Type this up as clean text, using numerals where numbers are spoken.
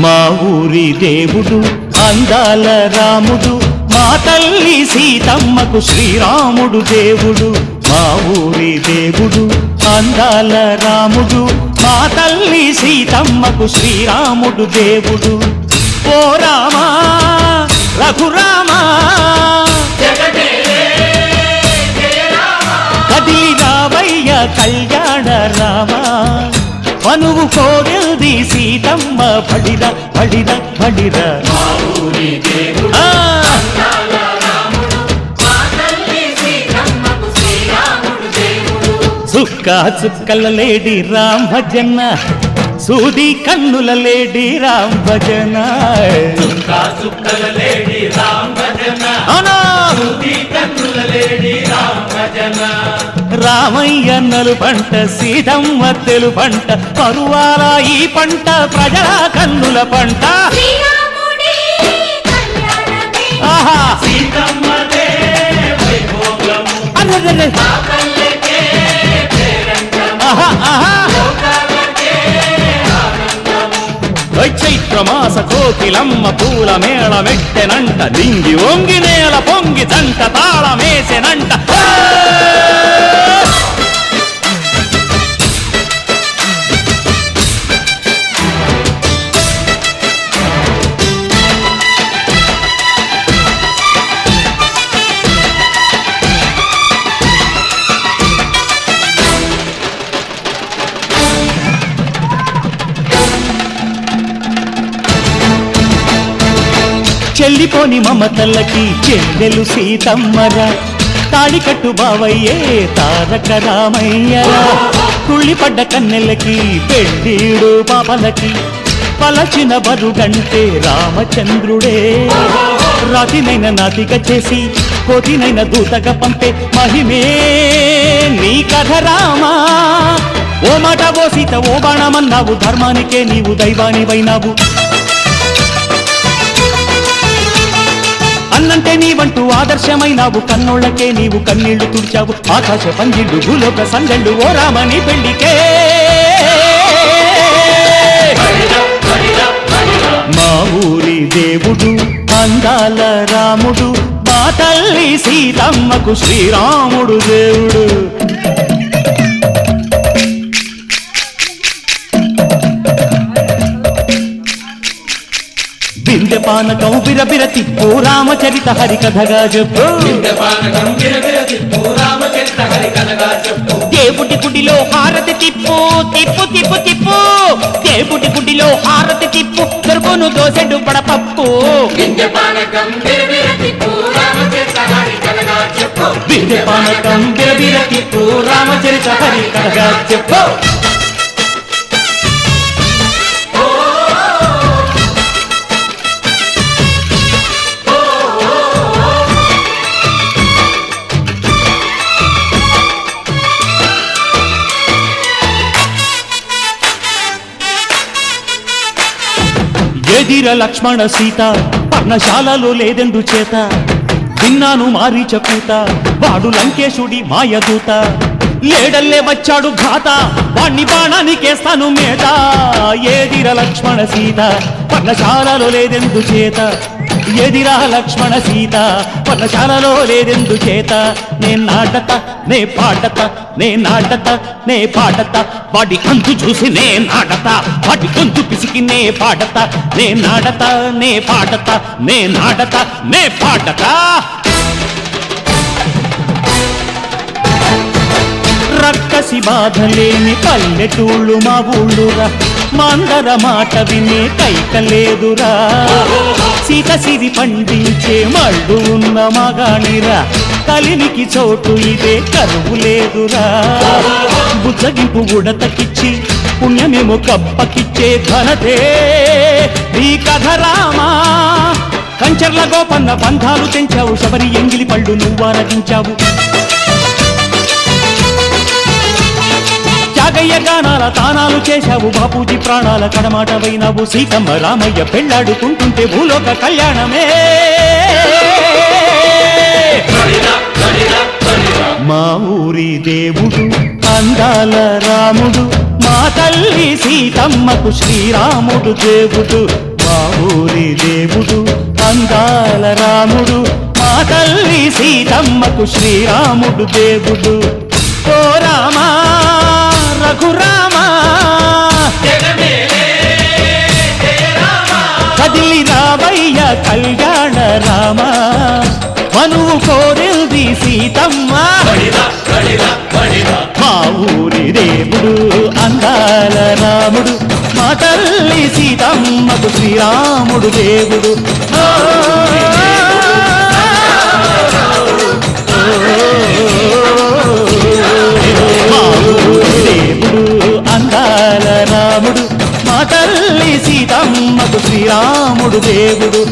మా ఊరి దేవుడు అందాల రాముడు, మా తల్లి సీతమ్మకు శ్రీరాముడు దేవుడు. మా ఊరి దేవుడు అందాల రాముడు, మా తల్లి సీతమ్మకు శ్రీరాముడు దేవుడు. ఓ రామా రఘురామా కదిలి రావయ్య కళ్యాణ రామా, మనువు కోరింది సీతమ్మ బడిర బడిర బడిర. చుక్క చుక్కల లేడి రామ్ భజన, సూది కన్నుల లేడి రామ్ భజన. రామయ్య నలు పంట సీతమ్మ తెలు పంట, పరువాల ఈ పంట ప్రజల కన్నుల పంట. ఆహా చైత్రమాస కోకిలమ్మ పూల మేళ మెట్టెనంట, దింగి ఒంగి నేల పొంగి జంట తాళమేసెనంట. చెల్లిపోని మమతల్లకి చెల్లెలు సీతమ్మరా, తాడికట్టు బావయ్యే తారక రామయ్యరా. కుళ్ళిపడ్డ కన్నెలకి పెళ్ళీడు పాపలకి, పలచిన బరుగంటే రామచంద్రుడే. రాతినైన నాతిగా చేసి కోతినైన దూతగా పంపే మహిమే నీ కథ రామా. ఓ మాట ఓ సీత ఓ బాణమన్నావు, ధర్మానికే నీవు దైవానివైనావు. అన్నంటే నీవంటూ ఆదర్శమైనావు, కన్నోళ్ళకే నీవు కన్నీళ్లు తుడిచావు. ఆకాశ పందిళ్ళు భూలోక సందళ్ళు ఓ రామని పెళ్లికే. మా ఊరి దేవుడు అందాల రాముడు, మా తల్లి సీతమ్మకు శ్రీరాముడు దేవుడు. బిందె పానకం బిరబిర తిప్పు రామచరిత హరికథగా చెప్పు. దేవుడి గుడిలో హారతి తిప్పు తిప్పు తిప్పు తిప్పు, దేవుడి గుడిలో హారతి తిప్పు, దొరుకును దోసెడు పడపప్పు. బిందె పానకం బిరబిర తిప్పు రామచరిత హరికథగా చెప్పు. ఎదిర లక్ష్మణ సీత పర్ణశాలలో లేదెందు చేత, విన్నాను మారీచ కూత వాడు లంకేశుడి మాయదూత. లేడల్లే వచ్చాడు ఘాత, వాణ్ణి బాణానికేస్తాను మేత. ఏదిర లక్ష్మణ సీత పర్ణశాలలో లేదెందు చేత, ఎదిరా లక్ష్మణ సీత పర్ణశాలలో లేదెందుచేత నే నాటత నే పాడత నే నాటత నే పాడత వాడి అంతు చూసి నే నాటత వాడి గొంతు పిసికి నే పాడత నే నాటత నే పాడత నే నాటత నే పాడత రక్కసి బాధలేని పల్లెటూళ్ళు మా ఊళ్ళురా మందర మాట వినే కైకలేదురా సీత సిరి పండించే మళ్ళు ఉన్న మగాణిరా కలిమికి చోటు ఇదే కరువు లేదురా బుజ్జగింపు ఉడతకిచ్చి పుణ్యమేమో కప్పకిచ్చే ఘనతే ఈ కథ రామా కంచర్ల గోపన్న బంధాలు తెంచావు శబరి ఎంగిలి పళ్ళు నువ్వారగించావు త్యాగయ్య గానాల తానాలు చేశావు బాపూజీ ప్రాణాల కడమాటవైనవు సీతమ్మ రామయ్య పెళ్ళాడుకుంటుంటే భూలోక కళ్యాణమే మా ఊరి దేవుడు అందాల రాముడు మా తల్లి సీతమ్మకు శ్రీరాముడు దేవుడు మా ఊరి దేవుడు అందాల రాముడు మా తల్లి సీతమ్మకు శ్రీరాముడు దేవుడు ఓ రామా రఘురామా కదిలి రావయ్య కళ్యాణ రామ మనువు కోరింది సీతమ్మ మా ఊరి దేవుడు అందాల రాముడు మా తల్లి సీతమ్మకు శ్రీరాముడు దేవుడు దేవుడు అందాల రాముడు మా తల్లి సీతమ్మకు శ్రీరాముడు దేవుడు